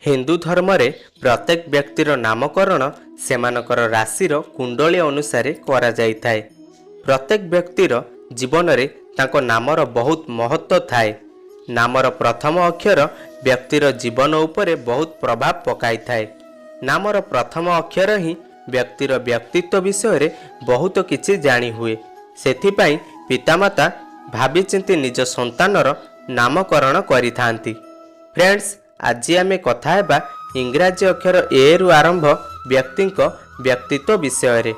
हिंदू धर्म रे प्रत्येक व्यक्तिर नामकरण सेमानकर राशिर कुंडली अनुसार करा जाइथाय। प्रत्येक व्यक्तिर जीवन रे तांको नामर बहुत महत्व थाए। नामर प्रथम अक्षर व्यक्तिर जीवन उपरे बहुत प्रभाव पकाई थाए। नामर प्रथम अक्षर ही व्यक्तिर व्यक्तित्व विषय रे बहुत किछि जानी हुए। सेथिपाई पितामाता भाभी चिंती निज संतानर नामकरण करिथांती। फ्रेंड्स, आज आमे कथा हेबा इंग्राजी अक्षर ए रु आरंभ व्यक्ति व्यक्तित्व विषय रे।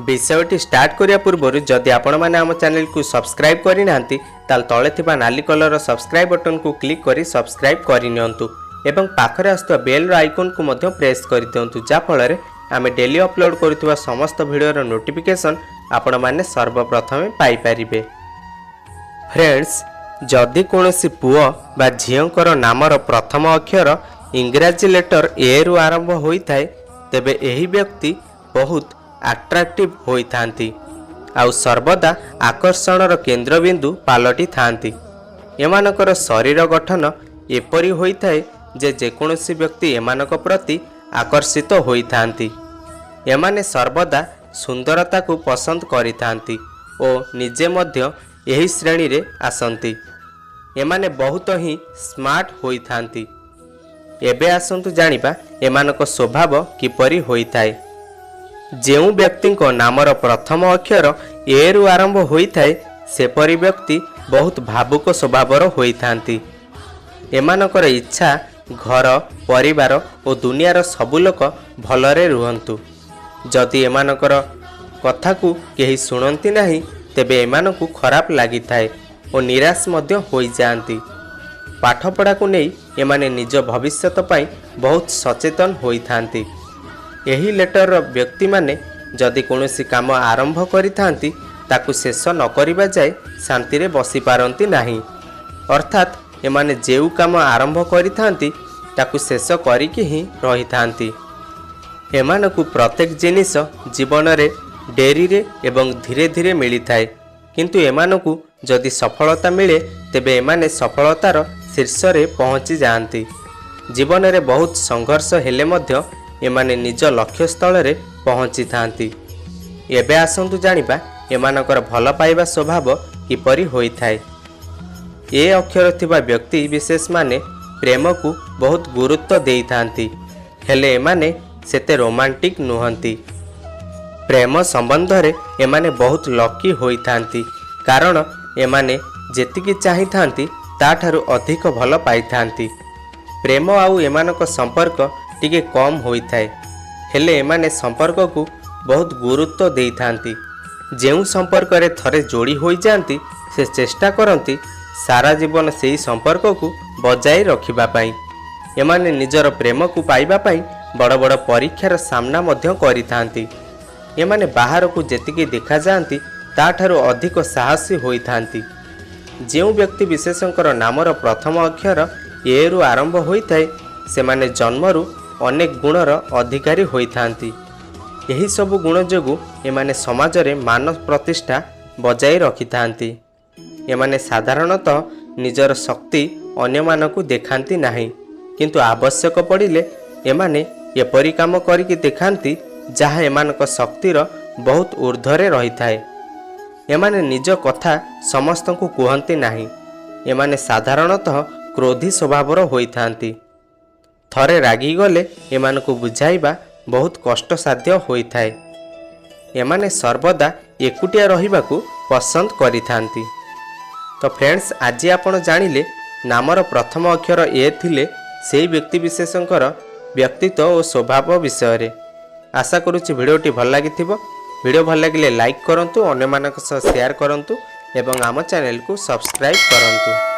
विषयटी स्टार्ट करिया पूर्व जदि आपण माने आम चैनल को सब्सक्राइब करि नांती ताल तळे थिबा नाली कलर सब्सक्राइब बटन को क्लिक करी सब्सक्राइब करि नियंतु एवं पाखरे आस्तुवा बेल रो आइकन को मध्य प्रेस करि दियंतु जा फଳରେ आमे डेली अपलोड करुवा समस्त वीडियो नोटिफिकेशन आपण माने सर्वप्रथमे पाई परिबे। फ्रेंड्स, जदि कौनसी पुओ बा झीओंकर नामर प्रथम अक्षर इंग्राजी लेटर ए रु आरंभ होइथाय तेबे एही व्यक्ति बहुत अट्रैक्टिव होइथांती आउ सर्वदा आकर्षणर केंद्रबिंदु पालटी थांती। एमानकर शरीर गठन एपरि होइथाय जे जेकोसी व्यक्ति एमानक प्रति आकर्षित होइथांती। एमाने सर्वदा सुंदरता को पसंद करिथांती और निजे मध्य एही श्रेणी रे आसंती। एमाने बहुत ही स्मार्ट होइथांती। एबे आसंतु जानिबा एमानक स्वभाव किपरि होइथाय। जेउ व्यक्ति को नामर प्रथम अक्षर ए रु आरंभ होइथाय सेपरि व्यक्ति बहुत भावुक स्वभावर होइथांती। एमानकर इच्छा घर परिवार और दुनियार सबु लोक भलरे रुहंतु। जदि एमानकर कथा को केही सुनंती नाही तेबे एमानकु खराब लागिथाय और निराश मध्य होई जांती। पाठपढ़ा को नहीं एमाने निज भविष्यत पाई बहुत सचेतन होइथांती। एही लेटर व्यक्ति माने जदि कोनोसी काम आरंभ करिथांती ताकु शेष न करिबा जाय शांति रे बसी पारंती नाही। अर्थात एमाने जेउ काम आरंभ करिथांती ताकु शेष करिकि ही रहिथांती। एमानकु प्रत्येक जिनिस जीवन रे डेरी रे एवं धीरे धीरे मिली थाए, किंतु एमानकु जदि सफलता मिले तेबे एमाने सफलतार शीर्ष रे पहुंची जाती। जीवन रे बहुत संघर्ष हेले मध्य एमाने निज लक्ष्य स्थल रे पहुंची थांती। एबे आसंतु जानिबा एमानकर भल पाइबा स्वभाव किपरि होई थाए। ए अक्षर थिबा व्यक्ति विशेष माने प्रेम को बहुत गुरुत्व देई थांती, हेले एमाने सेते रोमांटिक नुहंती। प्रेम संबंध रे एमाने बहुत लकी होई थांती, कारण एमाने जेतिकी चाहि थांती ताठारु अधिक भल पाई थांती। प्रेम आउ एमानक संपर्क टिके कम होई थाए, हेले एमाने संपर्क को बहुत गुरुत्व देई थांती। जेउ संपर्क रे थरे जोड़ी होई जांती से चेष्टा करंती सारा जीवन सेही संपर्क को बजाई रखिबा पाई। एमाने निजर प्रेम को पाइबा पाई बड़ बड़ परीक्षार सामना मध्य करि थांती। एमाने बाहर को जेतिकी देखा जांती ताठारु अधिक साहसी होई थांती। जेउ व्यक्ति विशेषकर नामर प्रथम अक्षर ए रु आरंभ होइथाय सेमाने जन्मरु अनेक गुणर अधिकारी होई थांती। एही सब गुण जोगु एमाने समाज रे मान प्रतिष्ठा बजाई रखि थांती। एमाने साधारणतः निजर शक्ति अन्य मानकु देखांती नाही, किंतु आवश्यक पड़िले एमाने एपरि काम करिकि देखांती जहा एमानक शक्तिर बहुत ऊर्ध्वरे रही थाए। एमाने निज कथा समस्तंकु कुहंती नाही। एमाने साधारणतः क्रोधी स्वभावर होई थांती। थरे रागी गले एमानकु बुझाइबा बहुत कष्टसाध्य होई थाए। एमाने सर्वदा एकुटिया रहिबाकु पसंद करि थांती। तो फ्रेंड्स, आज आपण जानिले नामर प्रथम अक्षर ए थिले सेही व्यक्ति विशेषकर व्यक्तित्व और स्वभाव विषय रे। आशा करुच्ची भिडियोटी भल लागिथिबो। वीडियो भल लागिले लाइक करंतु, अन्य मानक सह शेयर करंतु एवं आम चैनल को सब्सक्राइब करंतु।